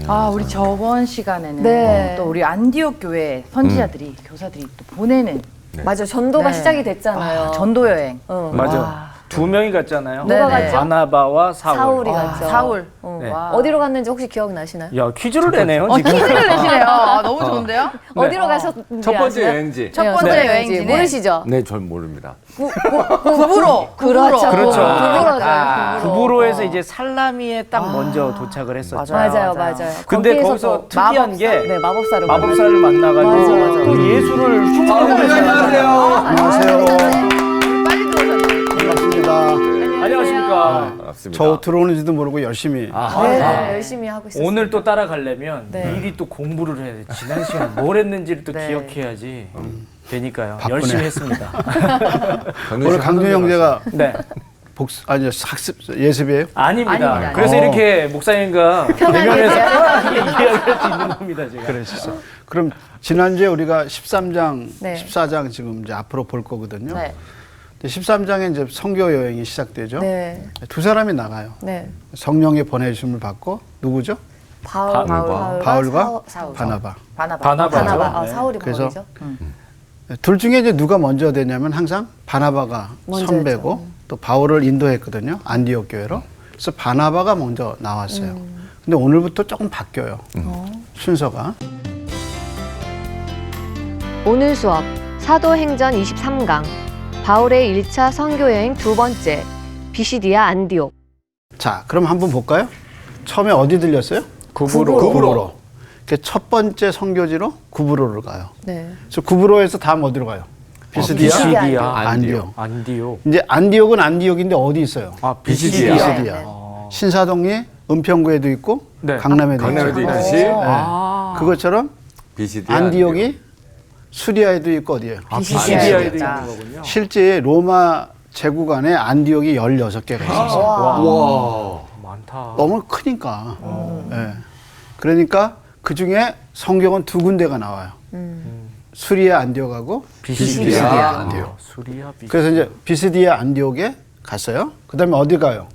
아, 우리 저번 시간에는 네. 또 우리 안디옥 교회 선지자들이 교사들이 또 보내는 맞아, 전도가 네. 시작이 됐잖아요. 아, 전도 여행. 맞아. 와. 두 명이 갔잖아요. 누가 네네. 갔죠? 바나바와 사울. 사울이 와, 갔죠. 사울. 네. 와. 어디로 갔는지 혹시 기억나시나요? 야, 퀴즈를 내네요, 지금. 퀴즈를 내시네요. 아, 너무 좋은데요? 어디로 가셨는지 첫 번째 아시나요? 여행지. 첫 번째 네. 여행지는 모르시죠? 네, 전 모릅니다. 구브로. 그렇죠. 그렇죠. 구브로죠. 구브로에서 이제 살라미에 딱 먼저 도착을 했었죠. 맞아요, 맞아요. 근데 거기에서 거기서 또 특이한 게 네, 마법사를 마법사를 만나가지고 맞아. 또 예수를 흉내내면서 안녕하세요. 빨리 들어오셨네요. 반갑습니다. 안녕하십니까. 반갑습니다. 저 들어오는지도 모르고 열심히. 네, 네, 열심히 하고 있었어요. 오늘 또 따라가려면 네. 미리 또 공부를 해야 돼. 지난 시간에 뭘 했는지를 또 네. 기억해야지 되니까요. 바쁘네. 열심히 했습니다. 오늘 강준 형제가 네. 학습 예습이에요? 아닙니다. 아닙니다. 그래서 이렇게 목사님과 대면해서 편하게 이야기할 수 있는 겁니다, 제가. 그랬었어. 그럼 지난주에 우리가 13장, 네. 14장 지금 이제 앞으로 볼 거거든요. 네. 13장에 이제 선교 여행이 시작되죠. 네, 두 사람이 나가요. 네. 성령의 보내주심을 받고 누구죠? 바울과 사울. 바나바. 바나바죠. 바나바. 네. 사울이 그래서 바울이죠. 둘 중에 이제 누가 먼저 되냐면 항상 바나바가 먼저였죠. 선배고 또 바울을 인도했거든요. 안디옥 교회로. 그래서 바나바가 먼저 나왔어요. 근데 오늘부터 조금 바뀌어요. 순서가. 오늘 수업 사도행전 23강 바울의 1차 선교여행 두 번째 비시디아 안디옥. 자, 그럼 한번 볼까요? 처음에 어디 들렸어요? 구브로. 첫 번째 선교지로 구브로를 가요. 네. 그래서 구브로에서 다음 어디로 가요? 비스디아, 비시디아, 안디옥. 안디옥. 이제 안디옥은 안디옥인데 어디 있어요? 아, 비시디아. 비스디아. 신사동이 은평구에도 있고 네. 강남에도 강남에도 있죠. 있듯이 네. 그것처럼 비시디아. 안디옥이 수리아에도 있고 어디예요? 비시디아에도 비시디아. 있는 거군요. 실제 로마 제국 안에 안디옥이 16개가 있었어요. 와. 많다. 너무 크니까. 예. 그러니까 그 중에 성경은 두 군데가 나와요. 수리아 안디옥하고 비스디아 안디옥. 수리아 비시. 그래서 이제 비스디아 안디옥에 갔어요. 그다음에 어디 가요?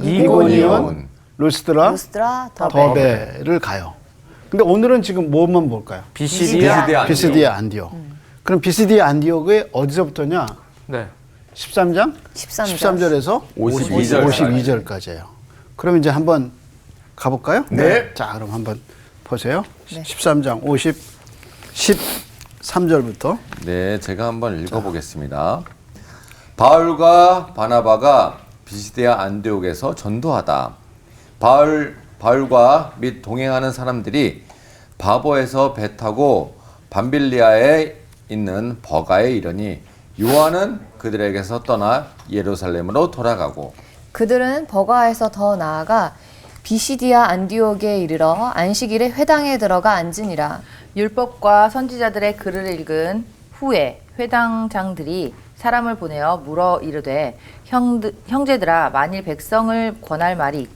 이고니온, 루스드라, 루스드라, 더베를 가요. 근데 오늘은 지금 뭐만 볼까요? 비시디아. 비스디아 안디옥. 그럼 비스디아 안디옥에 어디서부터냐? 네. 13장? 13절. 13절에서 52절까지. 그럼 이제 한번 가볼까요? 네. 자, 그럼 한번 보세요. 13장 13절부터. 네, 제가 한번 읽어보겠습니다. 바울과 바나바가 비시디아 안디옥에서 전도하다. 바울과 및 동행하는 사람들이 바보에서 배 타고 밤빌리아에 있는 버가에 이르니 요한은 그들에게서 떠나 예루살렘으로 돌아가고 그들은 버가에서 더 나아가 비시디아 안디옥에 이르러 안식일에 회당에 들어가 앉으니라. 율법과 선지자들의 글을 읽은 후에 회당장들이 사람을 보내어 물어 이르되 형제들아 만일 백성을 권할 말이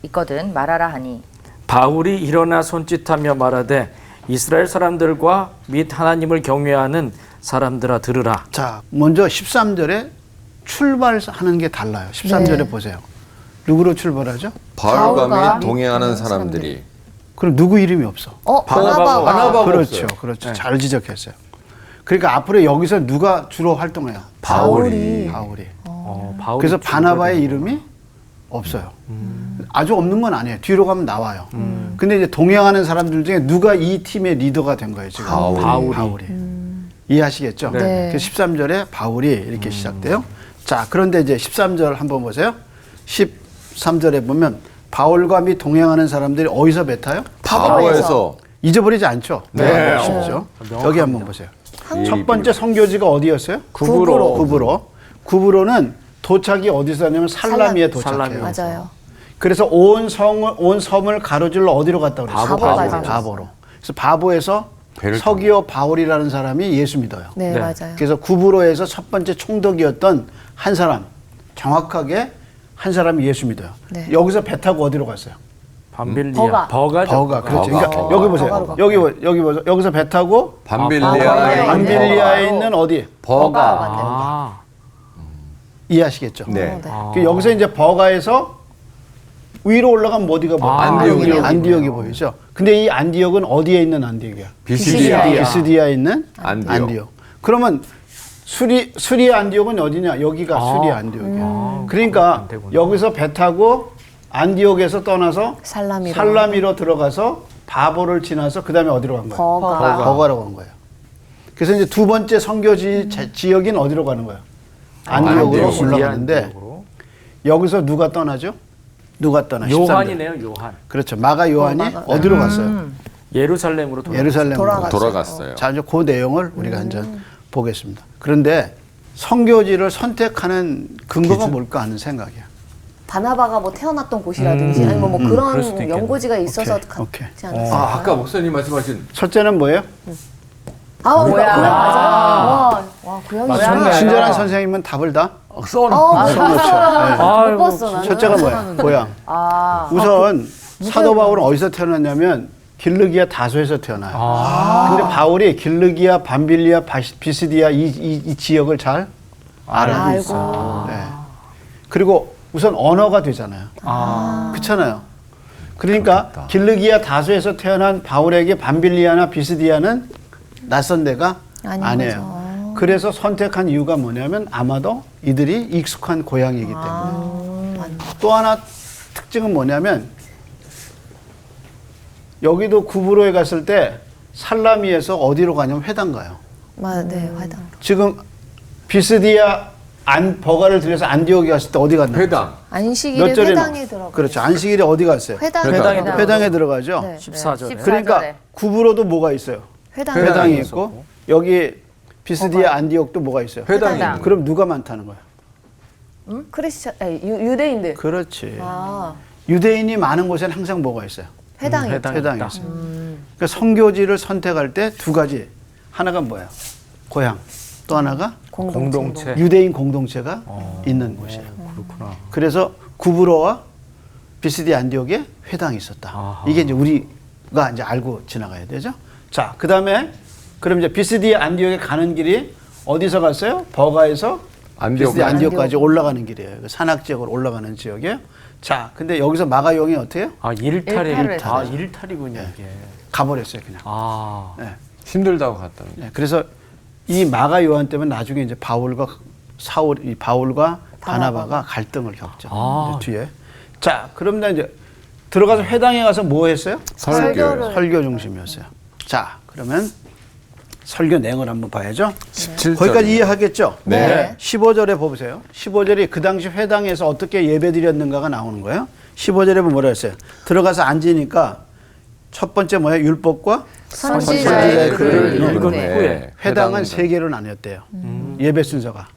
있거든 말하라 하니 바울이 일어나 손짓하며 말하되 이스라엘 사람들과 및 하나님을 경외하는 사람들아 들으라. 자, 먼저 13절에 출발하는 게 달라요. 13절에 보세요. 누구로 출발하죠? 바울과 바울과 및 동행하는 사람들이 그럼 누구 이름이 없어? 바나바가 바나바가 그렇죠. 없어요. 그렇죠. 잘 지적했어요. 그러니까 앞으로 여기서 누가 주로 활동해요? 바울이 바울이. 바울이 그래서 바나바의 이름이 없어요. 아주 없는 건 아니에요. 뒤로 가면 나와요. 근데 이제 동행하는 사람들 중에 누가 이 팀의 리더가 된 거예요, 지금? 바울이. 이해하시겠죠? 네. 그 13절에 바울이 이렇게 시작돼요. 자, 그런데 이제 13절 한번 보세요. 13절에 보면 바울과 및 동행하는 사람들이 어디서 배 타요? 바보에서 잊어버리지 않죠? 네. 쉽죠? 여기 한번 보세요. 이 첫 번째 선교지가 어디였어요? 구브로. 구브로는 도착이 어디서 하냐면 살라미에 도착해요. 맞아요. 그래서 온 섬을 가로질러 어디로 갔다 그랬어요? 바보까지. 바보로. 그래서 바보에서 배를 서기오 바울이라는 사람이 예수 믿어요. 네, 네. 맞아요. 그래서 구브로에서 첫 번째 총독이었던 한 사람, 정확하게 한 사람이 예수 믿어요. 네. 여기서 배 타고 어디로 갔어요? 버가. 밤빌리아. 버가죠. 버가. 그렇죠. 버가. 그러니까 여기 보세요. 버가로 여기 보세요. 여기서 배 타고 밤빌리아에 밤빌리아에 있는 어디? 버가. 아. 이해하시겠죠? 네. 네. 그 여기서 이제 버가에서 위로 올라가면 어디가 보여요? 안디옥이요. 안디옥이 보이죠. 근데 이 안디옥은 어디에 있는 안디옥이야? 비시디아. 비시디아에 있는 안디옥. 안디옥. 그러면 수리 안디옥은 어디냐? 여기가 수리 안디옥이야. 그러니까 안 되구나. 여기서 배 타고 안디옥에서 떠나서 살라미로 들어가서 바보를 지나서 그 다음에 어디로 간 거야? 버가로 간 거예요. 그래서 이제 두 번째 선교지 지역인 어디로 가는 거예요? 안디옥으로 안디옥. 올라가는데 안디옥으로. 여기서 누가 떠나죠? 누가 떠나? 13절. 요한이네요, 요한. 그렇죠. 마가 요한이 어디로 갔어요? 예루살렘으로 돌아. 예루살렘으로 돌아갔어요. 자, 이제 그 내용을 우리가 이제 보겠습니다. 그런데 선교지를 선택하는 근거가 뭘까 하는 생각이야. 바나바가 뭐 태어났던 곳이라든지 아니면 뭐 그럴 수도 그런 있겠네. 연고지가 있어서 오케이. 같지 않았어요? 아, 아까 목사님 말씀하신 첫째는 뭐예요? 고향 맞아요. 와, 고향이잖아. 친절한 선생님은 답을 다 써놓. 못 아이고, 봤어 나는. 첫째가 뭐야? 고향. 우선 사도 바울은 어디서 태어났냐면 길르기아 다소에서 태어나요. 근데 바울이 길르기아, 밤빌리아, 비시디아 이 지역을 잘 알고 있어요. 네. 그리고 우선 언어가 되잖아요. 그렇잖아요. 그러니까 길르기아 다소에서 태어난 바울에게 밤빌리아나 비시디아는 낯선 데가 아니에요. 그래서 선택한 이유가 뭐냐면 아마도 이들이 익숙한 고향이기 때문에. 또 하나 특징은 뭐냐면 여기도 구브로에 갔을 때 살라미에서 어디로 가냐면 회당 가요. 네, 화당. 지금 비스디아 버가를 들여서 안디옥에 갔을 때 어디 갔나? 회당. 안식일에 몇 절에 회당에 들어가. 그렇죠. 안식일에 어디 갔어요? 회당에 들어가죠. 네. 14절에. 그러니까 구브로도 뭐가 있어요? 회당이 있고 여기 비스디아 안디옥도 뭐가 있어요? 회당이. 그럼 누가 많다는 거야? 유대인들. 그렇지. 아, 유대인이 많은 곳에는 항상 뭐가 있어요? 회당이. 회당이 있어요. 그러니까 선교지를 선택할 때 두 가지. 하나가 뭐예요? 고향. 또 하나가 공동체. 유대인 공동체가 있는 곳이에요. 그렇구나. 그래서 구브로와 비스디 안디옥에 회당이 있었다. 아하. 이게 이제 우리가 이제 알고 지나가야 되죠. 자, 그 다음에 그럼 이제 비스디 안디옥에 가는 길이 어디서 갔어요? 버가에서 안디옥. 비스디 안디옥까지 올라가는 길이에요. 그 산악 지역으로 올라가는 지역이에요. 자, 근데 여기서 마가용이 어떻게 해요? 일탈이. 일탈을 일탈이군요, 이게. 가버렸어요, 그냥. 네. 네. 힘들다고 갔다는 거. 네, 그래서 이 마가 요한 때문에 나중에 이제 바울과 바나바가 갈등을 겪죠. 이제 뒤에. 자, 그럼 이제 들어가서 회당에 가서 뭐 했어요? 설교. 설교 중심이었어요. 자, 그러면 설교 내용을 한번 봐야죠. 17절. 거기까지 이해하겠죠? 네. 15절에 보세요. 15절이 그 당시 회당에서 어떻게 예배드렸는가가 나오는 거예요. 15절에 보면 뭐라 했어요? 들어가서 앉으니까 첫 번째 뭐예요? 율법과 선지자의 글을 읽은 네. 후에. 회당은 세 개로 나뉘었대요. 예배 순서가.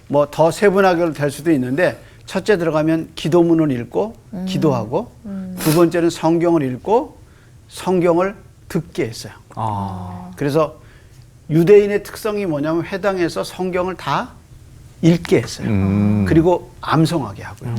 뭐 더 세분하게 될 수도 있는데 첫째 들어가면 기도문을 읽고 기도하고 두 번째는 성경을 읽고 성경을 듣게 했어요. 그래서 유대인의 특성이 뭐냐면 회당에서 성경을 다 읽게 했어요. 그리고 암송하게 하고요.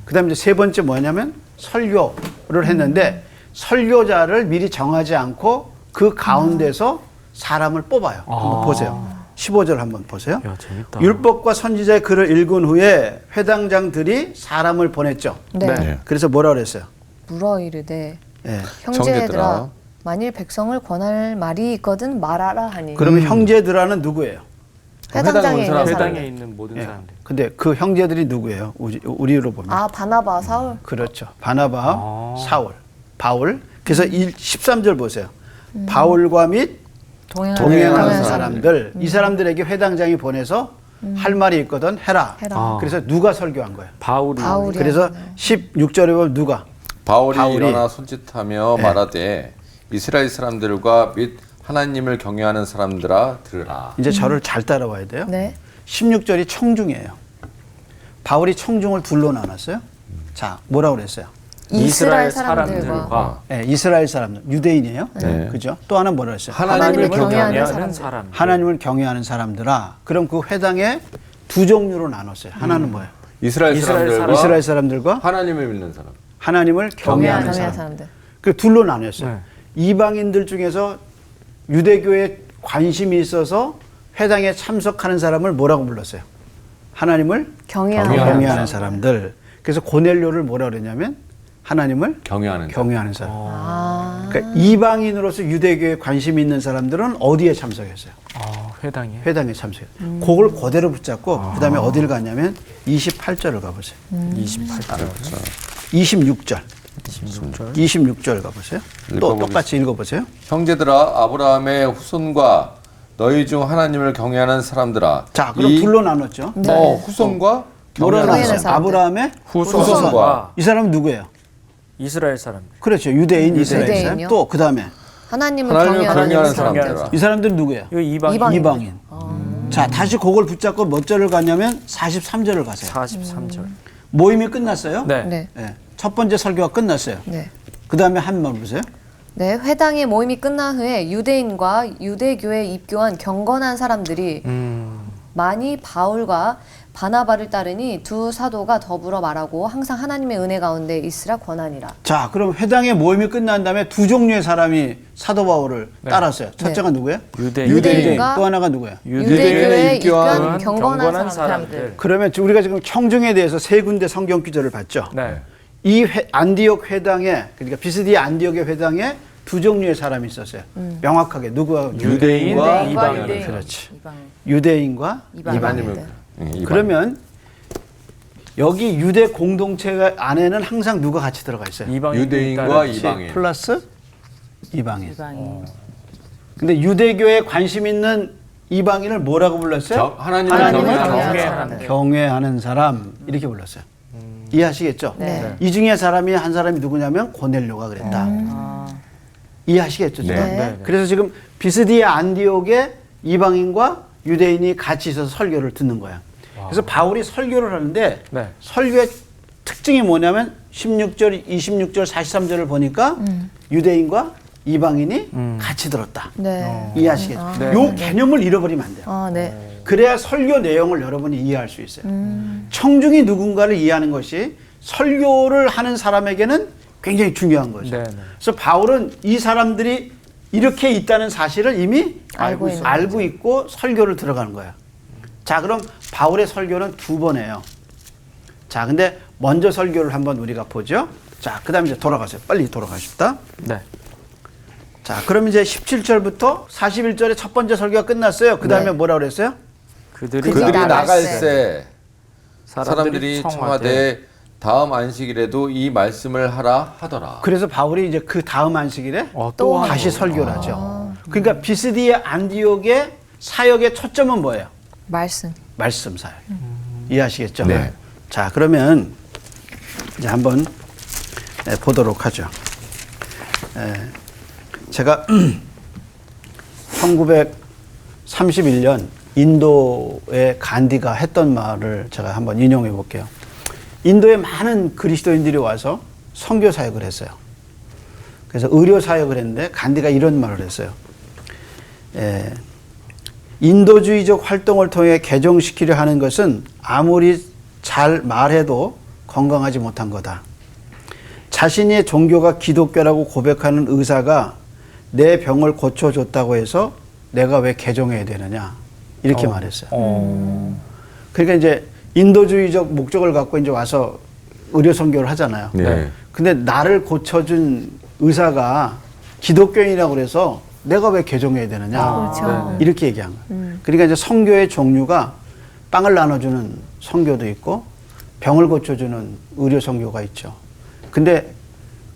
그 다음에 이제 세 번째 뭐냐면 설교를 했는데 설교자를 미리 정하지 않고 그 가운데서 사람을 뽑아요. 한번 보세요. 15절 한번 보세요. 야, 재밌다. 율법과 선지자의 글을 읽은 후에 회당장들이 사람을 보냈죠. 네. 그래서 뭐라 그랬어요? 물어 이르되 예. 형제들아 만일 백성을 권할 말이 있거든 말하라 하니. 그러면 형제들아는 누구예요? 회당장에 있는 회당에 사람들. 있는 모든 예. 사람들. 근데 그 형제들이 누구예요? 우리로 보면. 아, 바나바, 사울. 그렇죠. 바나바, 사울, 바울. 그래서 13절 보세요. 바울과 및 동행하는 사람들. 이 사람들에게 회당장이 보내서 할 말이 있거든 해라. 그래서 누가 설교한 거예요? 바울이. 그래서 16절에 보면 누가? 바울이 바울이. 일어나 손짓하며 말하되 이스라엘 사람들과 및 하나님을 경외하는 사람들아 들으라. 이제 저를 잘 따라와야 돼요. 네. 16절이 청중이에요. 바울이 청중을 둘로 나눴어요. 자, 뭐라고 그랬어요? 이스라엘 사람들과 네, 이스라엘 사람들, 유대인이에요. 네. 그죠? 또 하나 뭐라 했어요? 하나님을 경외하는 경외하는 사람들. 사람. 하나님을 경외하는 사람들아. 그럼 그 회당에 두 종류로 나눴어요. 하나는 뭐예요? 이스라엘 사람들과 이스라엘 사람들과 하나님을 믿는 사람. 하나님을 경외하는 경외하는 사람. 사람들. 그 둘로 나눴어요. 네. 이방인들 중에서 유대교에 관심이 있어서 회당에 참석하는 사람을 뭐라고 불렀어요? 하나님을 경외하는 경외하는 사람들. 그래서 고넬료를 뭐라 그랬냐면 하나님을 경외하는 경외하는 사람. 아. 그러니까 이방인으로서 유대교에 관심이 있는 사람들은 어디에 참석했어요? 회당에. 회당에 참석했어요. 그걸 그대로 붙잡고 그다음에 어디를 갔냐면 28절을 가보세요. 28절. 26절. 26절. 26절 가보세요. 또 읽어보겠습니다. 똑같이 읽어보세요. 형제들아 아브라함의 후손과 너희 중 하나님을 경외하는 사람들아. 자, 그럼 둘로 나눴죠. 후손과 뭐라 경외하는 나눴어요? 사람들. 아브라함의 후손과 이 사람은 누구예요? 이스라엘 사람들. 그렇죠. 유대인, 이스라엘 사람. 유대인이요? 또 그다음에 하나님을 하나님을 경외하는 경외하는 사람들. 사람들아. 이 사람들은 누구예요? 이거 이방인. 이방인. 자, 다시 그걸 붙잡고 몇 절을 가냐면 43절을 가세요. 43절. 모임이 끝났어요. 네. 네. 예. 첫 번째 설교가 끝났어요. 네. 그다음에 한 번 보세요. 네, 회당의 모임이 끝난 후에 유대인과 유대교에 입교한 경건한 사람들이 많이 바울과 바나바를 따르니 두 사도가 더불어 말하고 항상 하나님의 은혜 가운데 있으라 권하니라. 자, 그럼 회당의 모임이 끝난 다음에 두 종류의 사람이 사도 바울을 따랐어요. 첫째가 누구예요? 유대인. 유대인과 또 하나가 누구예요? 유대교에 입교한 입교한 경건한 사람들. 그러면 우리가 지금 청중에 대해서 세 군데 성경 구절을 봤죠. 네. 이 안디옥 회당에, 그러니까 비스디아 안디옥의 회당에 두 종류의 사람이 있었어요. 명확하게 누구와 유대인과 이방인. 이방인. 그렇지. 이방인. 유대인과 이방인. 이방인을. 이방인. 그러면 여기 유대 공동체 안에는 항상 누가 같이 들어가 있어요? 이방인. 유대인과 이방인. 플러스 이방인. 이방인. 근데 유대교에 관심 있는 이방인을 뭐라고 불렀어요? 하나님을 경외하는 경외하는 사람 이렇게 불렀어요. 이해하시겠죠? 네. 이 중에 한 사람이 누구냐면 고넬료가 그랬다. 이해하시겠죠? 지금? 네. 그래서 지금 비스디아 안디옥에 이방인과 유대인이 같이 있어서 설교를 듣는 거야. 그래서 바울이 설교를 하는데 네. 설교의 특징이 뭐냐면 16절, 26절, 43절을 보니까 유대인과 이방인이 같이 들었다. 네. 이해하시겠죠? 네. 요 개념을 잃어버리면 안 돼요. 아, 네. 그래야 설교 내용을 여러분이 이해할 수 있어요. 청중이 누군가를 이해하는 것이 설교를 하는 사람에게는 굉장히 중요한 거죠. 네, 네. 그래서 바울은 이 사람들이 이렇게 있다는 사실을 이미 알고 있고 설교를 들어가는 거예요. 자, 그럼 바울의 설교는 두 번 해요. 자, 근데 먼저 설교를 한번 우리가 보죠. 자, 그 다음에 이제 돌아가세요. 빨리 돌아가십시다. 네. 자, 그럼 이제 17절부터 41절에 첫 번째 설교가 끝났어요. 그 다음에 뭐라고 그랬어요? 그들이 나갈새 사람들이 청하되 다음 안식일에도 이 말씀을 하라 하더라. 그래서 바울이 이제 그 다음 안식일에 또 다시 설교를 하죠. 그러니까 비스디아 안디옥의 사역의 초점은 뭐예요? 말씀. 말씀 사역. 이해하시겠죠? 네. 자, 그러면 이제 한번 보도록 하죠. 제가 1931년 인도의 간디가 했던 말을 제가 한번 인용해 볼게요. 인도에 많은 그리스도인들이 와서 선교 사역을 했어요. 그래서 의료 사역을 했는데 간디가 이런 말을 했어요. 인도주의적 활동을 통해 개종시키려 하는 것은 아무리 잘 말해도 건강하지 못한 거다. 자신의 종교가 기독교라고 고백하는 의사가 내 병을 고쳐줬다고 해서 내가 왜 개종해야 되느냐 이렇게 말했어요. 그러니까 이제 인도주의적 목적을 갖고 이제 와서 의료 선교를 하잖아요. 네. 근데 나를 고쳐준 의사가 기독교인이라고 그래서 내가 왜 개종해야 되느냐 그렇죠. 이렇게 얘기한 거예요. 그러니까 이제 선교의 종류가 빵을 나눠주는 선교도 있고 병을 고쳐주는 의료 선교가 있죠. 근데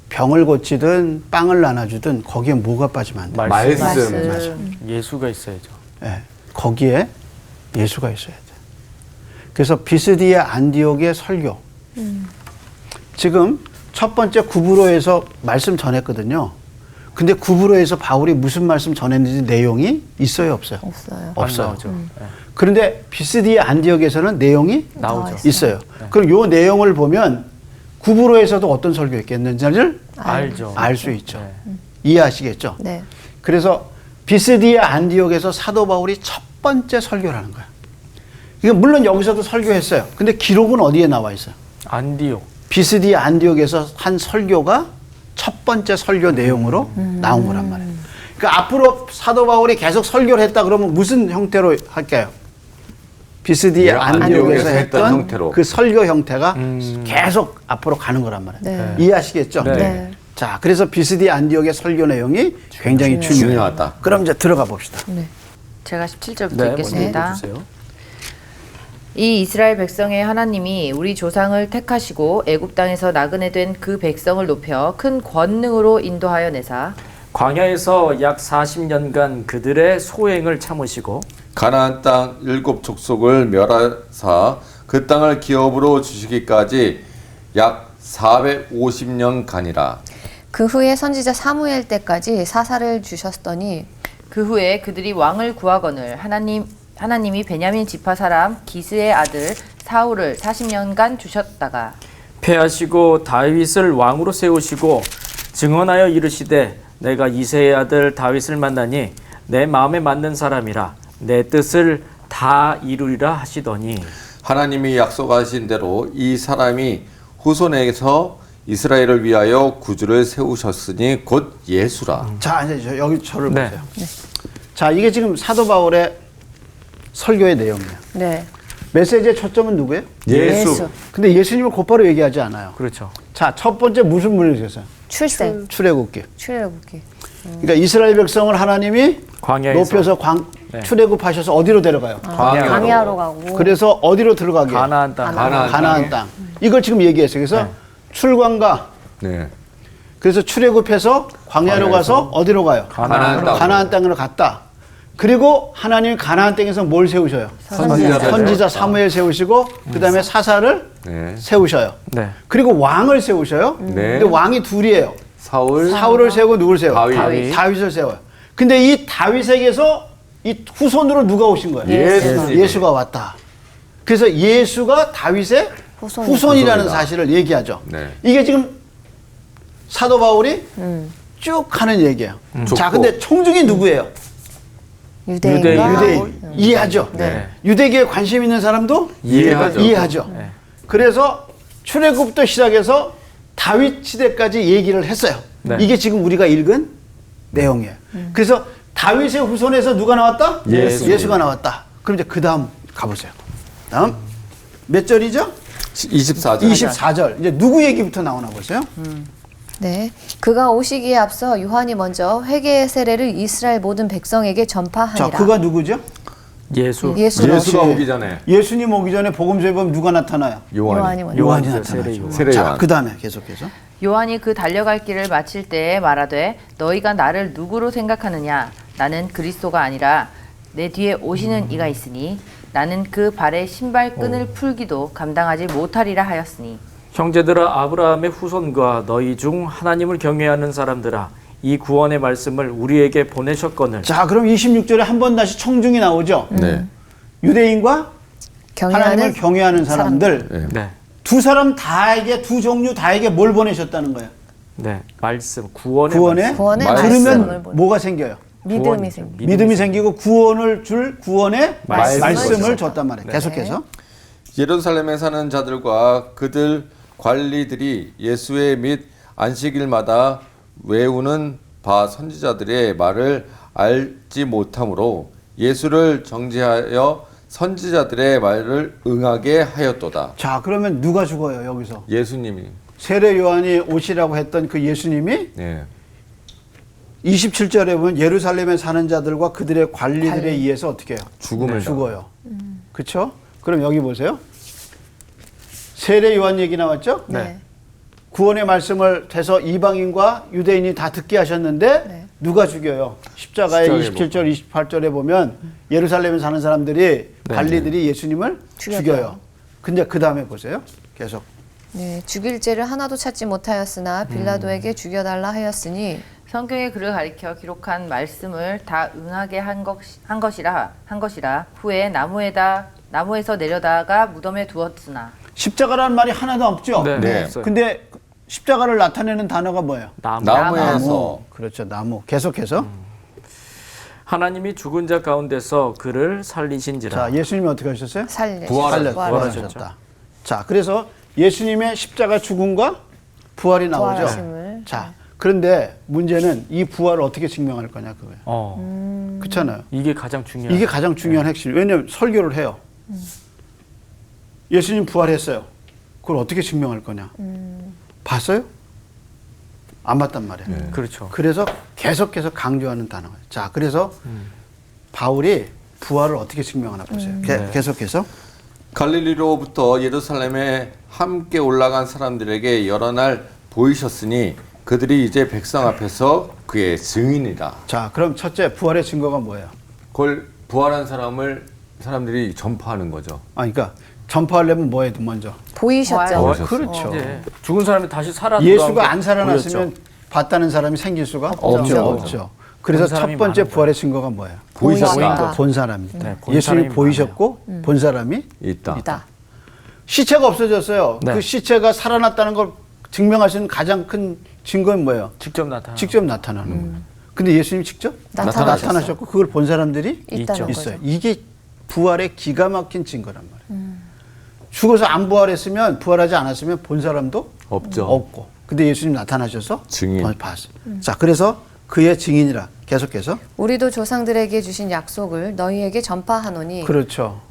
병을 고치든 빵을 나눠주든 거기에 뭐가 빠지면 안 돼요? 말씀. 예수가 있어야죠. 네, 거기에 예수가 있어야 돼요. 그래서 비스디아 안디옥의 설교. 지금 첫 번째 구브로에서 말씀 전했거든요. 근데 구브로에서 바울이 무슨 말씀 전했는지 내용이 있어요, 없어요? 없어요. 없어요. 나오죠. 네. 그런데 비스디아 안디옥에서는 내용이 나오죠. 있어요. 그럼 요 내용을 보면 구브로에서도 어떤 설교했겠는지를 알죠. 알 수 있죠. 네. 이해하시겠죠? 네. 그래서 비스디아 안디옥에서 사도 바울이 첫 번째 설교를 하는 거예요. 이거 물론 여기서도 설교했어요. 근데 기록은 어디에 나와 있어요? 안디옥. 비스디아 안디옥에서 한 설교가 첫 번째 설교 내용으로 나온 거란 말이에요. 그러니까 앞으로 사도 바울이 계속 설교를 했다 그러면 무슨 형태로 할까요? 비스디 안디옥에서 했던 형태로. 그 설교 형태가 계속 앞으로 가는 거란 말이에요. 네. 이해하시겠죠? 네. 네. 자, 그래서 비스디 안디옥의 설교 내용이 굉장히 중요하다. 그럼 이제 들어가 봅시다. 네. 제가 17절부터 네, 읽겠습니다. 먼저 해주세요. 이 이스라엘 백성의 하나님이 우리 조상을 택하시고 애굽 땅에서 나그네 된 그 백성을 높여 큰 권능으로 인도하여 내사 광야에서 약 40년간 그들의 소행을 참으시고 가나안 땅 7 족속을 멸하사 그 땅을 기업으로 주시기까지 약 450년간이라. 그 후에 선지자 사무엘 때까지 사사를 주셨더니 그 후에 그들이 왕을 구하거늘 하나님이 베냐민 지파 사람 기스의 아들 사울을 40년간 주셨다가 패하시고 다윗을 왕으로 세우시고 증언하여 이르시되 내가 이새의 아들 다윗을 만나니 내 마음에 맞는 사람이라 내 뜻을 다 이루리라 하시더니 하나님이 약속하신 대로 이 사람이 후손에게서 이스라엘을 위하여 구주를 세우셨으니 곧 예수라. 자, 이제 여기 저를 네. 보세요. 자, 이게 지금 사도 바울의 설교의 내용이에요. 네. 메시지의 초점은 누구예요? 예수. 근데 예수님을 곧바로 얘기하지 않아요. 그렇죠. 자, 첫 번째 무슨 문을 주셨어요? 출생. 출애굽기. 출애굽기. 그러니까 이스라엘 백성을 하나님이 광야에서 높여서 네. 출애굽하셔서 어디로 데려가요? 광야로 가고. 그래서 어디로 들어가게? 가나안 땅. 가나안 땅. 이걸 지금 얘기했어요. 그래서 출광가. 네. 그래서 출애굽해서 광야로 가서 어디로 가요? 가나안 땅. 가나안 땅으로 갔다. 그리고 하나님이 가나안 땅에서 뭘 세우셔요? 선지자 사무엘 세우시고 그다음에 사사를 네. 세우셔요. 네. 그리고 왕을 세우셔요. 네. 근데 왕이 둘이에요. 사울을 세우고 누굴 세워요? 다윗. 다윗을 세워요. 근데 이 다윗에게서 이 후손으로 누가 오신 거예요? 예수가 왔다. 그래서 예수가 다윗의 후손이라는 사실을 얘기하죠. 네. 이게 지금 사도 바울이 쭉 하는 얘기예요. 자, 근데 총중이 누구예요? 유대인과 유대인. 이해하죠? 네. 유대교에 관심 있는 사람도 이해하죠. 네. 그래서 출애굽부터 시작해서 다윗 시대까지 얘기를 했어요. 네. 이게 지금 우리가 읽은 내용이에요. 그래서 다윗의 후손에서 누가 나왔다? 예수가 나왔다. 그럼 이제 그 다음 가보세요. 다음 몇 절이죠? 24절. 24절. 이제 누구 얘기부터 나오나 보세요. 네. 그가 오시기에 앞서 요한이 먼저 회개의 세례를 이스라엘 모든 백성에게 전파하니라. 자, 그가 누구죠? 예수. 예수가 오기 전에 예수님 오기 전에 복음서에 보면 누가 나타나요? 요한이 먼저. 요한이 세례 나타나죠. 요한. 세례 자, 요한. 그 다음에 계속해서. 요한이 그 달려갈 길을 마칠 때에 말하되 너희가 나를 누구로 생각하느냐 나는 그리스도가 아니라 내 뒤에 오시는 이가 있으니 나는 그 발의 신발끈을 풀기도 감당하지 못하리라 하였으니 형제들아 아브라함의 후손과 너희 중 하나님을 경외하는 사람들아 이 구원의 말씀을 우리에게 보내셨거늘 자, 그럼 26절에 한 번 다시 청중이 나오죠. 네. 유대인과 하나님을 경외하는 사람들. 네. 네. 두 사람 다에게, 두 종류 다에게 뭘 보내셨다는 거예요? 네. 말씀 구원의 구원에 구원의 들으면 말씀을 뭐가 생겨요? 믿음이 생겨. 믿음이 생기고 구원을 줄 구원의 말씀을 주셨다. 줬단 말이에요. 계속해서. 예루살렘에 사는 자들과 그들 관리들이 예수의 및 안식일마다 외우는 바 선지자들의 말을 알지 못하므로 예수를 정죄하여 선지자들의 말을 응하게 하였도다. 자, 그러면 누가 죽어요, 여기서? 예수님이. 세례 요한이 오시라고 했던 그 예수님이 네. 27절에 보면 예루살렘에 사는 자들과 그들의 관리들에 의해서 어떻게 해요? 죽어요. 그렇죠? 그럼 여기 보세요. 세례 요한 얘기 나왔죠? 네. 구원의 말씀을 대서 이방인과 유대인이 다 듣게 하셨는데 네. 누가 죽여요? 십자가에 27절, 28절에 보면 예루살렘에 사는 사람들이 관리들이 예수님을 죽여요. 근데 그 다음에 보세요. 계속. 네. 죽일 죄를 하나도 찾지 못하였으나 빌라도에게 죽여달라 하였으니 성경에 그를 가리켜 기록한 말씀을 다 응하게 한 것이라 후에 나무에서 내려다가 무덤에 두었으나 십자가라는 말이 하나도 없죠? 네. 네. 없어요. 근데 십자가를 나타내는 단어가 뭐예요? 나무에서 그렇죠. 나무. 계속해서. 하나님이 죽은 자 가운데서 그를 살리신지라. 자, 예수님이 어떻게 하셨어요? 부활하셨다. 자, 그래서 예수님의 십자가 죽음과 부활이 나오죠. 부활하심을. 자, 그런데 문제는 이 부활을 어떻게 증명할 거냐 그거예요. 그렇잖아요. 이게 가장 중요해요. 이게 가장 중요한 핵심. 왜냐하면 설교를 해요. 예수님 부활했어요. 그걸 어떻게 증명할 거냐? 봤어요? 안 봤단 말이에요. 그렇죠. 그래서 계속해서 강조하는 단어예요. 자, 그래서 바울이 부활을 어떻게 증명하나 보세요. 계속해서 갈릴리로부터 예루살렘에 함께 올라간 사람들에게 여러 날 보이셨으니 그들이 이제 백성 앞에서 그의 증인이다. 자, 그럼 첫째 부활의 증거가 뭐예요? 그걸 부활한 사람들이 전파하는 거죠. 그러니까 전파하려면 뭐 해야 돼 먼저? 보이셨죠? 보이셨어요. 그렇죠. 예. 죽은 사람이 다시 살아 예수가 안 살아났으면 봤다는 사람이 생길 수가 없죠. 그래서 본 첫 사람이 번째 많은 부활의 증거가 뭐예요? 보이셨다. 본 사람이다. 네, 본 예수님이 사람이 보이셨고 본 사람이 있다. 있다. 시체가 없어졌어요. 네. 그 시체가 살아났다는 걸 증명할 수 있는 가장 큰 증거는 뭐예요? 직접 나타나. 직접 나타나는 거예요. 근데 예수님이 직접 나타나셨어요. 나타나셨고 그걸 본 사람들이 있다는 거죠. 있어요. 이게 부활의 기가 막힌 증거란 말이에요. 죽어서 안 부활했으면 부활하지 않았으면 본 사람도 없죠. 없고. 근데 예수님 나타나셔서 증인. 봤어요. 자, 그래서 그의 증인이라 계속해서 우리도 조상들에게 주신 약속을 너희에게 전파하노니 그렇죠.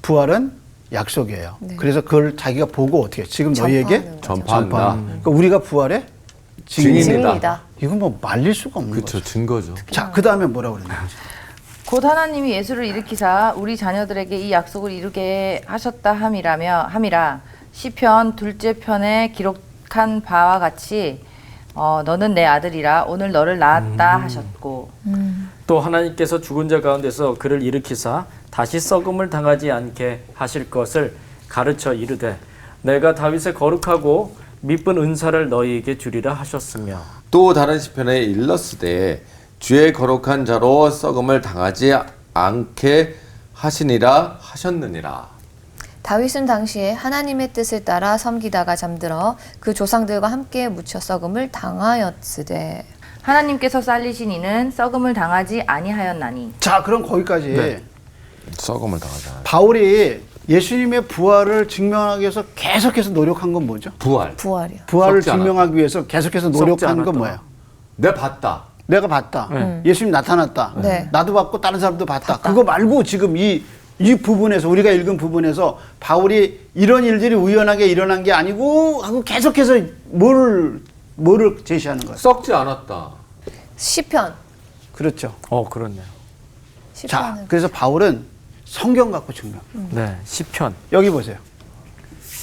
부활은 약속이에요. 네. 그래서 그걸 자기가 보고 어떻게 지금 너희에게 전파하는 거죠. 전파한다. 그러니까 우리가 부활의 증인이다. 증인이다. 이건 뭐 말릴 수가 없는 그렇죠. 거죠. 증거죠. 자, 그 다음에 뭐라고 그랬나? 곧 하나님이 예수를 일으키사 우리 자녀들에게 이 약속을 이루게 하셨다 함이라 시편 둘째 편에 기록한 바와 같이 너는 내 아들이라 오늘 너를 낳았다 하셨고 또 하나님께서 죽은 자 가운데서 그를 일으키사 다시 썩음을 당하지 않게 하실 것을 가르쳐 이르되 내가 다윗의 거룩하고 미쁜 은사를 너희에게 주리라 하셨으며 또 다른 시편에 일렀으되 주의 거룩한 자로 썩음을 당하지 않게 하시니라 하셨느니라. 다윗은 당시에 하나님의 뜻을 따라 섬기다가 잠들어 그 조상들과 함께 묻혀 썩음을 당하였으되 하나님께서 살리신 이는 썩음을 당하지 아니하였나니. 자, 그럼 거기까지 썩음을 당하잖아요. 바울이 예수님의 부활을 증명하기 위해서 계속해서 노력한 건 뭐죠? 부활. 부활이요. 부활을 썩지 않았다. 증명하기 위해서 계속해서 노력한 건 않았다. 뭐예요? 내 봤다. 내가 봤다. 예수님 나타났다. 네. 나도 봤고 다른 사람도 봤다. 그거 말고 지금 이 부분에서 우리가 읽은 부분에서 바울이 이런 일들이 우연하게 일어난 게 아니고 하고 계속해서 뭐를 제시하는 거예요? 썩지 않았다. 시편. 그렇죠. 그렇네요. 자, 시편은 그래서 바울은 성경 갖고 증명. 네, 시편. 여기 보세요.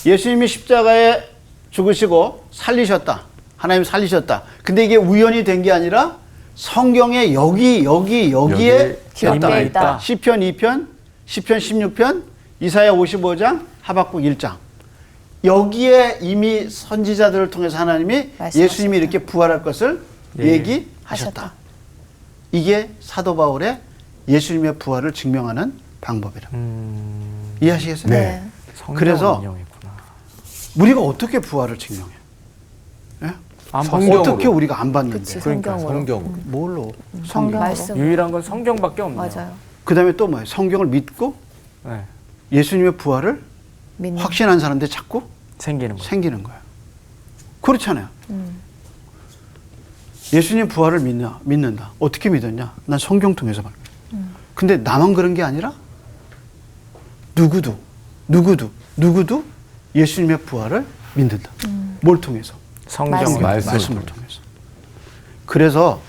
예수님이 십자가에 죽으시고 살리셨다. 하나님 살리셨다. 근데 이게 우연히 된 게 아니라 성경에 여기에 기록되어 나타나 있다. 시편 2편, 시편 16편, 이사야 55장, 하박국 1장. 여기에 이미 선지자들을 통해서 하나님이 말씀하셨다. 예수님이 이렇게 부활할 것을 얘기하셨다. 하셨다. 이게 사도 바울의 예수님의 부활을 증명하는 방법이라. 이해하시겠어요? 네. 성경을 그래서 인용했구나. 우리가 어떻게 부활을 증명해? 예? 안 성경으로. 어떻게 우리가 안 봤는데? 그치, 그러니까 성경으로. 성경으로. 뭘로? 성경. 말씀. 유일한 건 성경밖에 없네요. 맞아요. 그 다음에 또 뭐예요? 성경을 믿고 네, 예수님의 부활을 믿는. 확신한 사람들 자꾸 생기는 거예요. 생기는 거예요. 그렇잖아요. 예수님 부활을 믿는다. 어떻게 믿었냐? 난 성경 통해서 말. 근데 나만 그런 게 아니라 누구도 예수님의 부활을 믿는다. 뭘 통해서? 성경을 말씀을 통해서. 그래서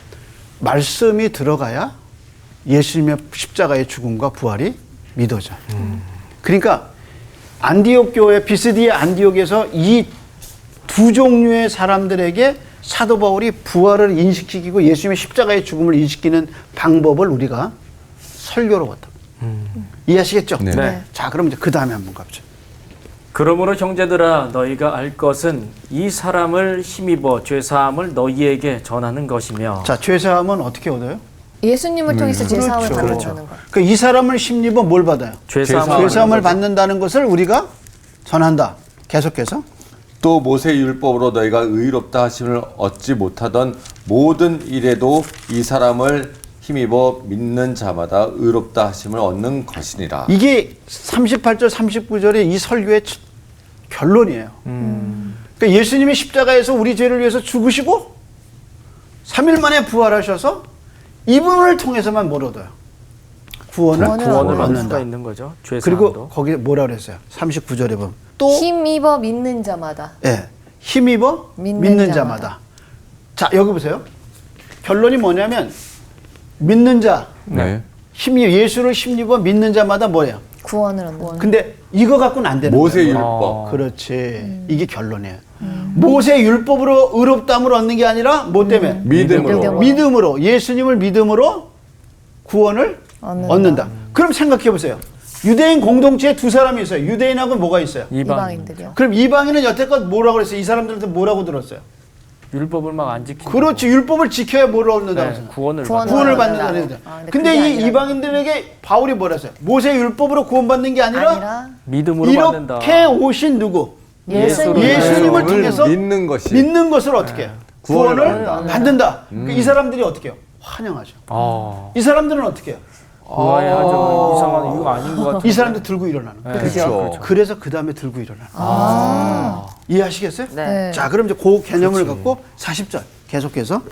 말씀이 들어가야 예수님의 십자가의 죽음과 부활이 믿어져요. 그러니까 안디옥 교회 비스디의 안디옥에서 이 두 종류의 사람들에게 사도 바울이 부활을 인식시키고 예수님의 십자가의 죽음을 인식시키는 방법을 우리가 설교로 봤다. 이해하시겠죠? 네. 네. 자, 그럼 이제 그 다음에 한번 가보죠. 그러므로 형제들아 너희가 알 것은 이 사람을 힘입어 죄사함을 너희에게 전하는 것이며 자, 죄사함은 어떻게 얻어요? 예수님을 통해서 제사함을 그렇죠. 받는다는 거. 그러니까 이 사람을 힘입어 뭘 받아요? 죄사함을 죄사함을 받는다는 것을 우리가 전한다. 계속해서. 또 모세 율법으로 너희가 의롭다 하심을 얻지 못하던 모든 일에도 이 사람을 힘입어 믿는 자마다 의롭다 하심을 얻는 것이니라. 이게 38절 39절의 이 설교의 결론이에요. 그러니까 예수님이 십자가에서 우리 죄를 위해서 죽으시고 3일 만에 부활하셔서 이분을 통해서만 뭘 얻어요? 구원을 구원을 얻을 수가 얻는다. 있는 거죠. 죄 그리고 사함으로. 거기 뭐라 그랬어요? 39절에 보면 또 힘입어 믿는 자마다. 예, 힘입어 믿는 자마다. 자, 여기 보세요. 결론이 뭐냐면 믿는 자, 네. 예수를 힘입어 믿는 자마다 뭐예요? 구원을 얻는. 근데 이거 갖고는 안 되는 모세 거예요. 율법. 그렇지. 이게 결론이에요. 모세 율법으로 의롭다함을 얻는 게 아니라 뭐 때문에? 믿음으로. 믿음으로. 예수님을 믿음으로 구원을 얻는다. 그럼 생각해 보세요. 유대인 공동체에 두 사람이 있어요. 유대인하고 뭐가 있어요? 이방인들이요. 그럼 이방인은 여태껏 뭐라고 그랬어요? 이 사람들한테 뭐라고 들었어요? 율법을 막 안 지키고. 그렇지. 율법을 지켜야 뭐를 얻는다고 네, 했어요? 구원을 구원을 받는다. 받는다. 아, 근데 그게 이 아니라. 이방인들에게 바울이 뭐라 했어요? 모세 율법으로 구원받는 게 아니라 믿음으로 받는다. 이렇게 오신 누구? 예수를 예수님을 통해서 믿는 것이 믿는 것을 어떻게 해요? 구원을 구원을 받는다. 그러니까 이 사람들이 어떻게 해요? 환영하죠. 이 사람들은 어떻게 해요? 의아해하죠. 이상한 이거 아닌 것 같아. 이 사람들 들고 일어나는 거예요. 그렇죠. 그래서 그 다음에 들고 일어나는 거예요. 이해하시겠어요? 네. 자, 그럼 이제 그 개념을 갖고 40절 계속해서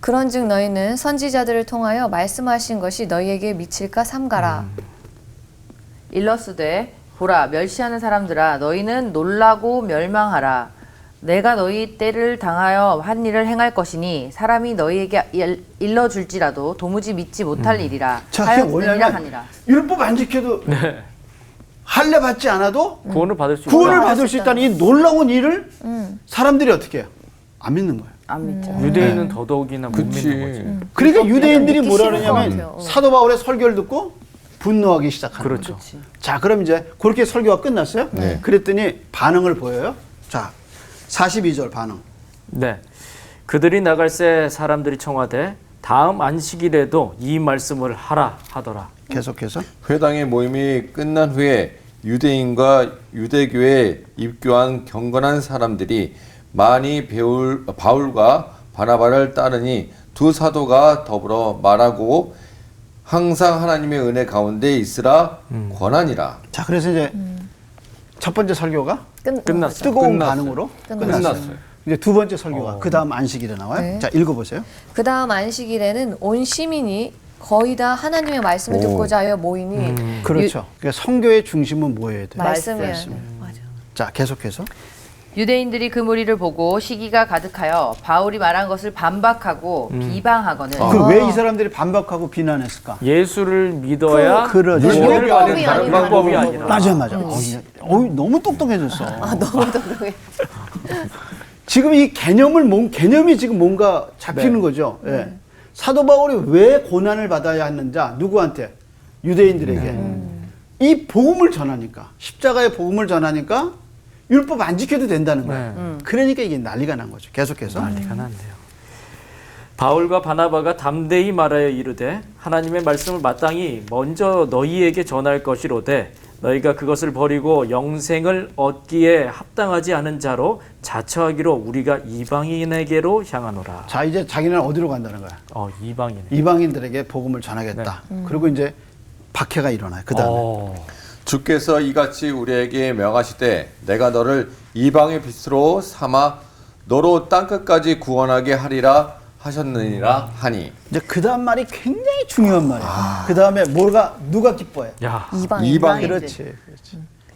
그런즉 너희는 선지자들을 통하여 말씀하신 것이 너희에게 미칠까 삼가라. 일러스되 보라 멸시하는 사람들아 너희는 놀라고 멸망하라. 내가 너희 때를 당하여 한 일을 행할 것이니 사람이 너희에게 일러줄지라도 도무지 믿지 못할 일이라 자, 그게 하였느니라 뭐냐면 하니라. 율법 안 지켜도 할례 받지 않아도 구원을 받을 수 구원을 있다. 받을 수 있다는 이 놀라운 일을 사람들이 어떻게 해요? 안 믿는 거예요. 안 믿죠. 유대인은 더더욱이나 못 그치. 믿는 거지. 그러니까 유대인들이 믿기 뭐라 싫은 그러냐면 것 같아요. 사도 바울의 설교를 듣고 분노하기 시작하는 거죠. 그렇죠. 자, 그럼 이제 그렇게 설교가 끝났어요. 네. 그랬더니 반응을 보여요. 자, 42절 반응. 네. 그들이 나갈새 사람들이 청하되 다음 안식일에도 이 말씀을 하라 하더라. 계속해서. 회당의 모임이 끝난 후에 유대인과 유대교에 입교한 경건한 사람들이 많이 바울과 바나바를 따르니 두 사도가 더불어 말하고 항상 하나님의 은혜 가운데 있으라 권하니라. 자, 그래서 이제 첫 번째 설교가 끝났어요. 뜨거운 끝났어요. 반응으로 끝났어요. 이제 두 번째 설교가 그 다음 안식일에 나와요. 네. 자, 읽어보세요. 그 다음 안식일에는 온 시민이 거의 다 하나님의 말씀을 듣고자 하여 모이니 그렇죠. 그러니까 성교의 중심은 뭐여야 돼요? 말씀이어야 돼요. 맞아. 자, 계속해서. 유대인들이 그 무리를 보고 시기가 가득하여 바울이 말한 것을 반박하고 비방하거늘 그럼 왜 이 사람들이 반박하고 비난했을까? 예수를 믿어야 그렇죠. 구원을 받는 율법이 다른 아니라 방법이 아니라. 맞아. 너무 똑똑해졌어. 너무 똑똑해. 지금 이 개념이 지금 뭔가 잡히는 거죠. 예. 사도 바울이 왜 고난을 받아야 했는지 누구한테? 유대인들에게. 이 복음을 전하니까, 십자가의 복음을 전하니까 율법 안 지켜도 된다는 거예요. 그러니까 이게 난리가 난 거죠. 계속해서. 난리가 난대요. 바울과 바나바가 담대히 말하여 이르되 하나님의 말씀을 마땅히 먼저 너희에게 전할 것이로되 너희가 그것을 버리고 영생을 얻기에 합당하지 않은 자로 자처하기로 우리가 이방인에게로 향하노라. 자, 이제 자기는 어디로 간다는 거야? 이방인. 이방인들에게 복음을 전하겠다. 그리고 이제 박해가 일어나요. 그 다음에. 주께서 이같이 우리에게 명하시되 내가 너를 이방의 빛으로 삼아 너로 땅끝까지 구원하게 하리라 하셨느니라 하니. 이제 그 다음 말이 굉장히 중요한 말이에요. 그 다음에 누가 기뻐해? 야, 이방인. 그렇지.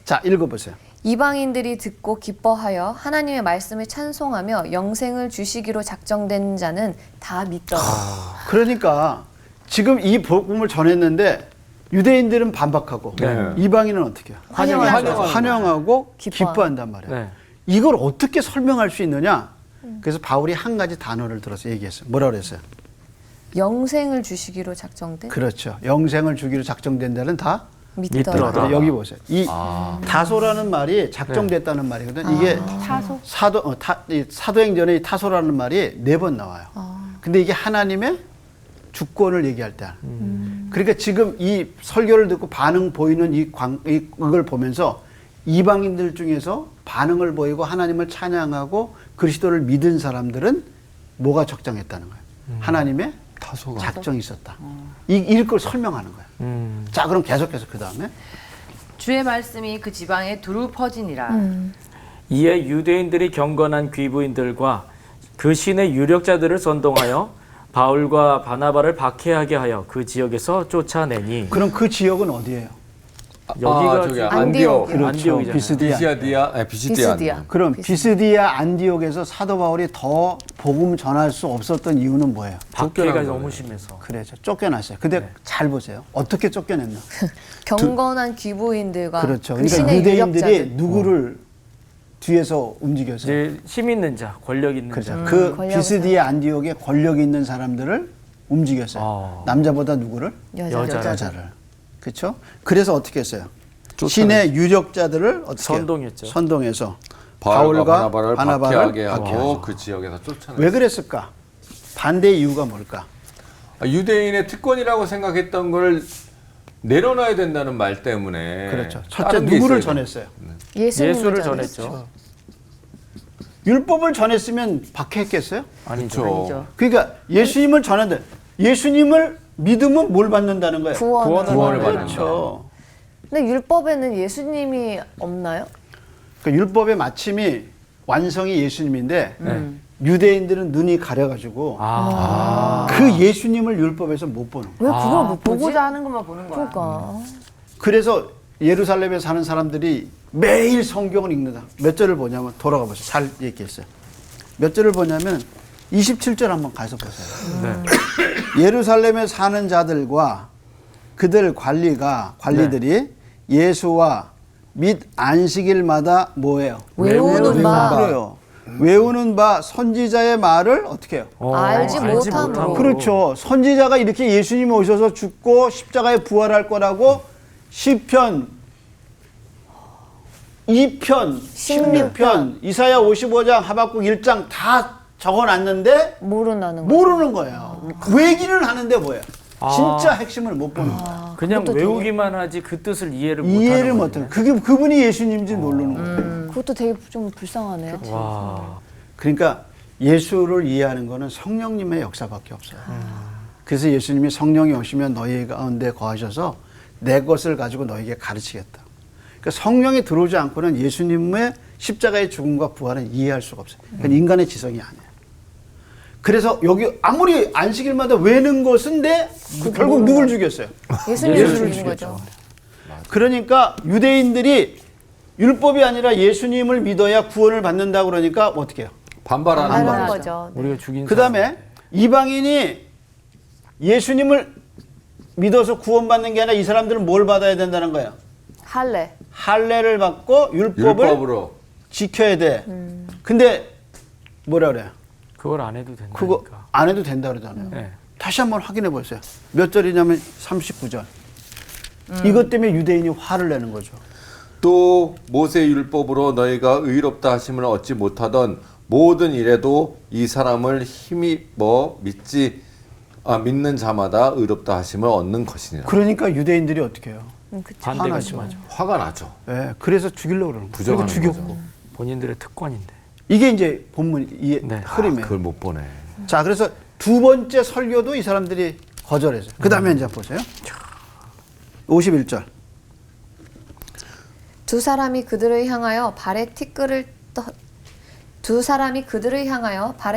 자, 읽어보세요. 이방인들이 듣고 기뻐하여 하나님의 말씀을 찬송하며 영생을 주시기로 작정된 자는 다 믿더라. 그러니까 지금 이 복음을 전했는데 유대인들은 반박하고 네. 이방인은 어떻게 해요? 환영하고 기뻐한단 말이에요. 네. 이걸 어떻게 설명할 수 있느냐? 그래서 바울이 한 가지 단어를 들어서 얘기했어요. 뭐라고 그랬어요? 영생을 주시기로 작정된? 그렇죠. 영생을 주기로 작정된 자는 다 믿더라. 믿더라. 여기 보세요. 이 다소라는 말이 작정됐다는 말이거든. 이게 사도행전에 이 타소라는 말이 4번 나와요. 근데 이게 하나님의 주권을 얘기할 때. 그러니까 지금 이 설교를 듣고 반응 보이는 이걸 보면서 이방인들 중에서 반응을 보이고 하나님을 찬양하고 그리스도를 믿은 사람들은 뭐가 적정했다는 거예요. 하나님의 작정이 있었다. 이걸 설명하는 거예요. 자, 그럼 계속해서 그 다음에 주의 말씀이 그 지방에 두루 퍼지니라. 이에 유대인들이 경건한 귀부인들과 그 신의 유력자들을 선동하여 바울과 바나바를 박해하게 하여 그 지역에서 쫓아내니. 그럼 그 지역은 어디예요? 여기가 저기 지금 안디옥. 그렇죠. 안디옥이잖아요. 비스디아. 비시디아. 그럼 비스디아 안디옥에서 사도 바울이 더 복음 전할 수 없었던 이유는 뭐예요? 박해가 쫓겨난 너무 거예요. 심해서. 그래죠. 쫓겨났어요. 근데 잘 보세요. 어떻게 쫓겨냈나? 경건한 귀부인들과 그렇죠. 그 그러니까 신의 유대인들이 유력자들. 누구를 뒤에서 움직였어요. 이제 힘 있는 자, 권력 있는 그렇죠. 자. 그 권력을 비스디아 안디옥에 권력 있는 사람들을 움직였어요. 남자보다 누구를? 여자. 여자를. 그렇죠? 그래서 어떻게 했어요? 신의 유력자들을 어떻게 해요? 선동했죠. 선동해서 바울과 바나바를 박해하게 하고 박해하죠. 그 지역에서 쫓아냈어요. 왜 그랬을까? 반대의 이유가 뭘까? 유대인의 특권이라고 생각했던 걸 내려놔야 된다는 말 때문에. 그렇죠. 첫째 다른 게 누구를 있어야 돼요. 전했어요? 예수를 전했죠. 전했죠. 율법을 전했으면 박해했겠어요? 아니죠. 그렇죠. 그러니까 예수님을 전하는데 예수님을 믿으면 뭘 받는다는 거예요? 구원을 받는다. 그렇죠. 근데 율법에는 예수님이 없나요? 그 율법의 마침이 완성이 예수님인데 네. 유대인들은 눈이 가려가지고 그 예수님을 율법에서 못 보는 거예요. 왜 그걸 못 보지? 보고자 하는 것만 보는 거야. 그러니까. 그래서 예루살렘에 사는 사람들이 매일 성경을 읽는다. 몇 절을 보냐면 돌아가 보세요. 잘 얘기했어요. 몇 절을 보냐면 27절 한번 가서 보세요. 네. 예루살렘에 사는 자들과 그들 관리들이 예수와 및 안식일마다 뭐예요? 외우는 바. 그래요. 외우는 바 선지자의 말을 어떻게 해요? 알지 못함으로. 그렇죠. 선지자가 이렇게 예수님이 오셔서 죽고 십자가에 부활할 거라고 시편 2편, 16편, 이사야 55장, 하박국 1장 다 적어놨는데 모르는 거. 모르는 거예요. 외기는 하는데 뭐예요? 진짜 핵심을 못 보는 거예요. 그냥 그것도 외우기만 하지 그 뜻을 이해를 이해를 못하는 못해요. 그게 그분이 예수님인지 모르는 거예요. 그것도 되게 좀 불쌍하네요. 와. 그러니까 예수를 이해하는 거는 성령님의 역사밖에 없어요. 그래서 예수님이 성령이 오시면 너희 가운데 거하셔서 내 것을 가지고 너에게 가르치겠다. 그러니까 성령이 들어오지 않고는 예수님의 십자가의 죽음과 부활은 이해할 수가 없어요. 그건 인간의 지성이 아니에요. 그래서 여기 아무리 안식일마다 외는 것인데 결국 누굴 죽였어요? 예수님을 예수를 죽인 거죠. 그러니까 유대인들이 율법이 아니라 예수님을 믿어야 구원을 받는다고 그러니까 어떻게 해요? 반발하는 말하는 거죠. 거죠. 우리가 죽인 그 다음에 이방인이 예수님을 믿어서 구원받는 게 아니라 이 사람들은 뭘 받아야 된다는 거예요? 할례. 할례를 받고 율법을 율법으로. 지켜야 돼. 근데 뭐라 그래요? 그걸 안 해도 된다니까. 그거 안 해도 된다 그러잖아요. 네. 다시 한번 확인해 보세요. 몇 절이냐면 39절. 이것 때문에 유대인이 화를 내는 거죠. 또 모세 율법으로 너희가 의롭다 하심을 얻지 못하던 모든 일에도 이 사람을 힘입어 믿는 자마다 의롭다 하심을 얻는 것이니라. 그러니까 유대인들이 어떻게 해요? 반대가 화나죠. 심하죠. 화가 나죠. 네, 그래서 죽이려고 그러는 거예요. 그리고 부정하는 죽였고. 거죠. 본인들의 특권인데. 이게 이제 본문 이 네. 흐름이에요. 그걸 못 보네. 자, 그래서 두 번째 설교도 이 사람들이 거절했어요. 그 다음에 이제 보세요. 51절. 두 사람이 그들을 향하여 발에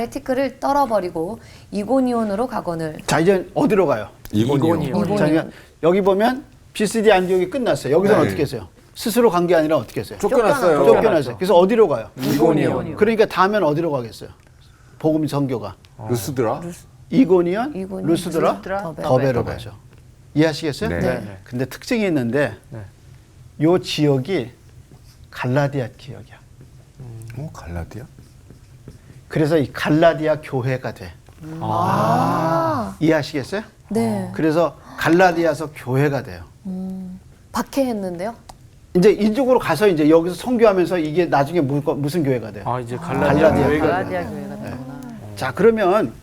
티끌을 떨어버리고 이고니온으로 가거늘. 자, 이제 어디로 가요? 이고니온. 자, 그러니까 여기 보면 비스디 안디옥이 끝났어요. 여기서는 네. 어떻게 했어요? 스스로 간 게 아니라 어떻게 했어요? 쫓겨났어요. 쫓겨났어요. 그래서 어디로 가요? 이고니온. 그러니까 다음엔 어디로 가겠어요? 복음 선교가. 루스드라? 이고니온, 이고니온, 루스드라, 더베. 더베로 가죠. 이해하시겠어요? 네. 네. 근데 특징이 있는데 네. 요 지역이 갈라디아 지역이야. 갈라디아? 그래서 이 갈라디아 교회가 돼. 이해하시겠어요? 네. 그래서 갈라디아서 교회가 돼요. 박해했는데요. 이제 이쪽으로 가서 이제 여기서 선교하면서 이게 나중에 무슨 교회가 돼요? 아 이제 갈라디아 교회가 갈라디아 교회가 되구나. 자, 그러면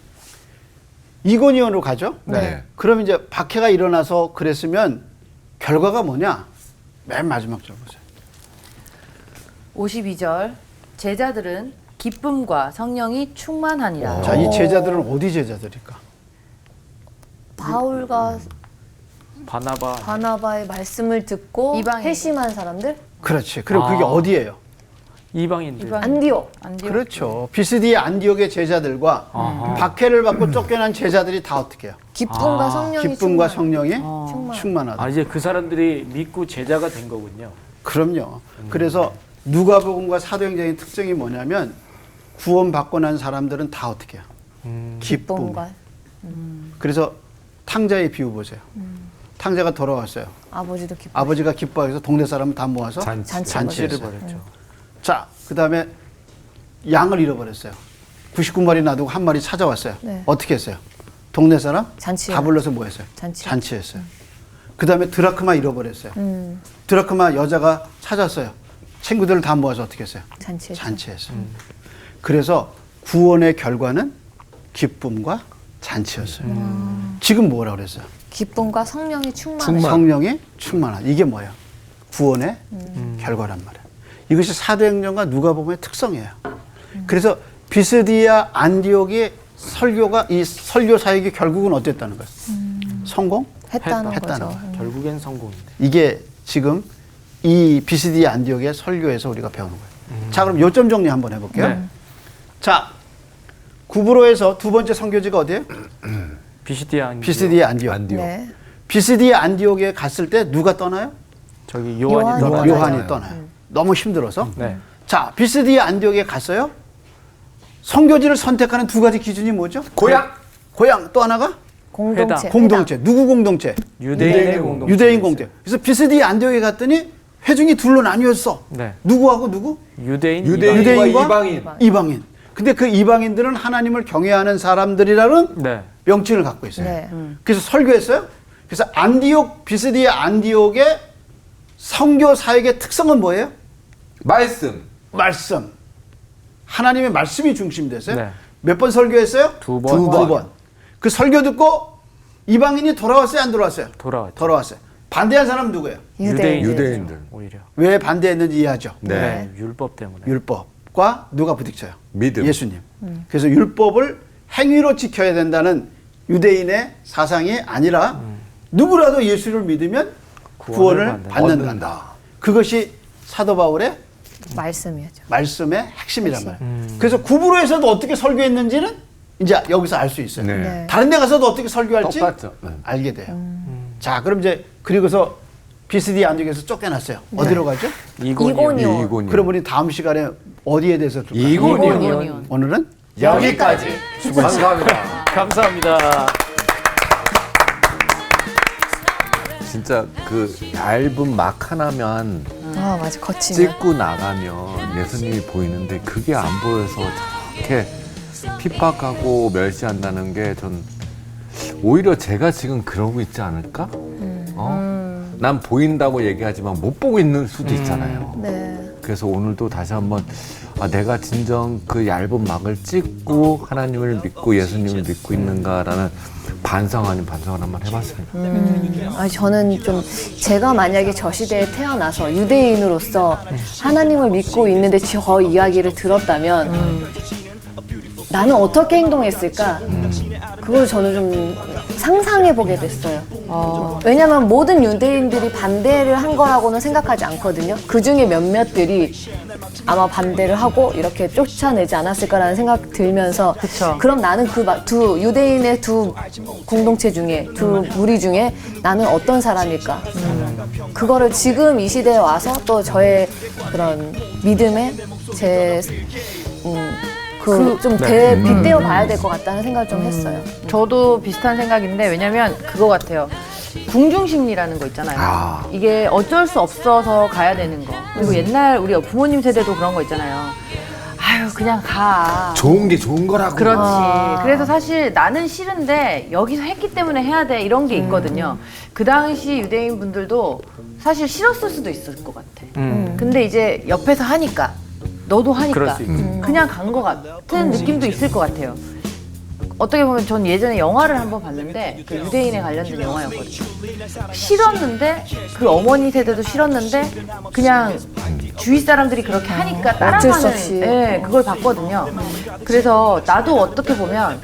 이고니온으로 가죠? 네. 그럼 이제 박해가 일어나서 그랬으면 결과가 뭐냐? 맨 마지막 절 보세요. 52절 제자들은 기쁨과 성령이 충만하니라. 자, 이 제자들은 어디 제자들일까? 바울과 바나바의 말씀을 듣고 이방인. 회심한 사람들? 그렇지. 그리고 그게 어디예요? 이방인들. 안디옥. 그렇죠. 비스디의 안디옥의 제자들과 박해를 받고 쫓겨난 제자들이 다 어떻게 해요? 기쁨과 성령이 기쁨과 성령이 충만하다. 아, 이제 그 사람들이 믿고 제자가 된 거군요. 그럼요. 그래서 누가복음과 사도행전의 특징이 뭐냐면 구원받고 난 사람들은 다 어떻게 해요? 기쁨. 기쁨과 그래서 탕자의 비유 보세요. 탕자가 돌아왔어요. 아버지도 기쁨. 아버지가 기뻐해서 동네 사람 다 모아서 잔치를 잔치했어요. 버렸죠. 자, 그 다음에 양을 잃어버렸어요. 99마리 놔두고 한 마리 찾아왔어요. 네. 어떻게 했어요? 동네 사람 잔치요. 다 불러서 뭐 했어요? 잔치. 잔치했어요. 그 다음에 드라크마 잃어버렸어요. 드라크마 여자가 찾았어요. 친구들을 다 모아서 어떻게 했어요? 잔치했죠. 잔치했어요. 그래서 구원의 결과는 기쁨과 잔치였어요. 지금 뭐라 그랬어요? 기쁨과 성령이 충만해. 성령이 충만한. 이게 뭐예요? 구원의 결과란 말이에요. 이것이 사도행전과 누가복음의 특성이에요. 그래서 비스디아 안디옥의 설교가 이 설교 사역이 결국은 어땠다는 거예요? 했다는 했다는 거죠. 거예요. 결국엔 성공인데. 이게 지금 이 비스디아 안디옥의 설교에서 우리가 배우는 거예요. 자, 그럼 요점 정리 한번 해볼게요. 네. 자, 구브로에서 두 번째 선교지가 어디예요? 비시디아 비스디아 안디옥. 네. 비스디아 안디옥에 갔을 때 누가 떠나요? 저기 요한이 떠나요. 요한이 떠나요. 너무 힘들어서. 네. 자, 비스디아 안디옥에 갔어요. 선교지를 선택하는 두 가지 기준이 뭐죠? 고향. 고향. 또 하나가 공동체. 공동체. 누구 공동체? 유대인의 공동체. 유대인 공동체. 그래서 비스디아 안디옥에 갔더니 회중이 둘로 나뉘었어. 네. 누구하고 누구? 유대인과 유대인과 이방인. 이방인. 근데 그 이방인들은 하나님을 경외하는 사람들이라는 네. 명칭을 갖고 있어요. 네. 그래서 설교했어요. 그래서 안디옥, 비스디아 안디옥의 선교 사역의 특성은 뭐예요? 말씀. 말씀. 하나님의 말씀이 중심이 됐어요. 네. 몇 번 설교했어요? 두 번. 두 번. 그 설교 듣고 이방인이 돌아왔어요? 안 돌아왔어요? 돌아왔죠. 돌아왔어요. 반대한 사람 누구예요? 유대인들. 오히려. 왜 반대했는지 이해하죠? 네. 율법 때문에. 율법과 누가 부딪혀요? 믿음. 예수님. 그래서 율법을 행위로 지켜야 된다는 유대인의 사상이 아니라 누구라도 예수를 믿으면 구원을 받는다. 그것이 사도 바울의 말씀이죠. 말씀의 핵심이란 말이에요. 그래서 구브로에서도 어떻게 설교했는지는 이제 여기서 알 수 있어요. 네. 네. 다른 데 가서도 어떻게 설교할지 똑같죠. 네. 알게 돼요. 자, 그럼 이제 그리고서 비스디아 안디옥에서 쫓겨났어요. 어디로 가죠? 이고니온. 이고니온. 그럼 우리 다음 시간에 어디에 대해서 들을까요? 이고니온. 오늘은 여기까지. 감사합니다. 감사합니다. 진짜 그 얇은 막 하나만 아, 맞아. 거치면. 찍고 나가면 예수님이 보이는데 그게 안 보여서 저렇게 핍박하고 멸시한다는 게 전 오히려 제가 지금 그러고 있지 않을까? 난 보인다고 얘기하지만 못 보고 있는 수도 있잖아요. 네. 그래서 오늘도 다시 한번 내가 진정 그 얇은 막을 찍고 하나님을 믿고 예수님을 믿고 있는가라는 반성 아닌 반성을 한번 해봤습니다. 아니, 저는 좀 제가 만약에 저 시대에 태어나서 유대인으로서 하나님을 믿고 있는데 저 이야기를 들었다면 나는 어떻게 행동했을까? 그걸 저는 좀 상상해 보게 됐어요. 왜냐면 모든 유대인들이 반대를 한 거라고는 생각하지 않거든요. 그 중에 몇몇들이 아마 반대를 하고 이렇게 쫓아내지 않았을까라는 생각 들면서 그쵸. 그럼 나는 그 두 유대인의 두 공동체 중에 두 무리 중에 나는 어떤 사람일까? 그거를 지금 이 시대에 와서 또 저의 그런 믿음에 제 좀 빗대어 봐야 될 것 같다는 생각을 좀 했어요. 저도 비슷한 생각인데 왜냐면 그거 같아요. 궁중심리라는 거 있잖아요. 이게 어쩔 수 없어서 가야 되는 거. 그리고 옛날 우리 부모님 세대도 그런 거 있잖아요. 아유 그냥 가. 좋은 게 좋은 거라고. 그렇지. 그래서 사실 나는 싫은데 여기서 했기 때문에 해야 돼 이런 게 있거든요. 그 당시 유대인 분들도 사실 싫었을 수도 있을 것 같아. 근데 이제 옆에서 하니까 너도 하니까 그럴 수 있지. 그냥 간 것 같은 느낌도 있을 것 같아요. 어떻게 보면 전 예전에 영화를 한번 봤는데 그 유대인에 관련된 영화였거든요. 싫었는데 그 어머니 세대도 싫었는데 그냥 주위 사람들이 그렇게 하니까 어쩔 수 따라가는 없이. 그걸 봤거든요. 그래서 나도 어떻게 보면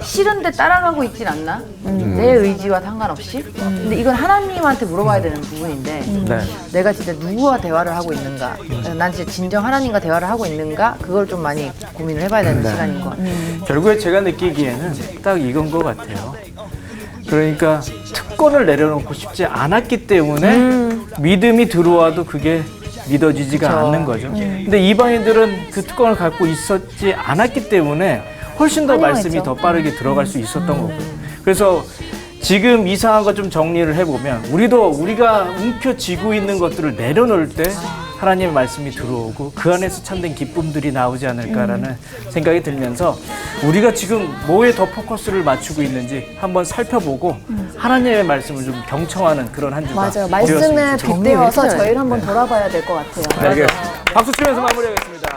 싫은데 따라가고 있진 않나? 내 의지와 상관없이? 근데 이건 하나님한테 물어봐야 되는 부분인데 네. 내가 진짜 누구와 대화를 하고 있는가? 난 진짜 진정 하나님과 대화를 하고 있는가? 그걸 좀 많이 고민을 해봐야 되는 시간인 것 같아요. 결국에 제가 느끼기에는 딱 이건 것 같아요. 그러니까 특권을 내려놓고 싶지 않았기 때문에 믿음이 들어와도 그게 믿어지지가 않는 거죠. 근데 이방인들은 그 특권을 갖고 있었지 않았기 때문에 훨씬 더 말씀이 더 빠르게 들어갈 수 있었던 거고요. 그래서 지금 이 상황과 좀 정리를 해보면 우리가 움켜쥐고 있는 것들을 내려놓을 때 하나님의 말씀이 들어오고 그 안에서 참된 기쁨들이 나오지 않을까라는 생각이 들면서 우리가 지금 뭐에 더 포커스를 맞추고 있는지 한번 살펴보고 하나님의 말씀을 좀 경청하는 그런 한 주가 맞아요. 말씀에 되었으면 빗대어서 좋겠어요. 저희를 한번 돌아봐야 될 것 같아요. 알겠습니다. 박수 치면서 마무리하겠습니다.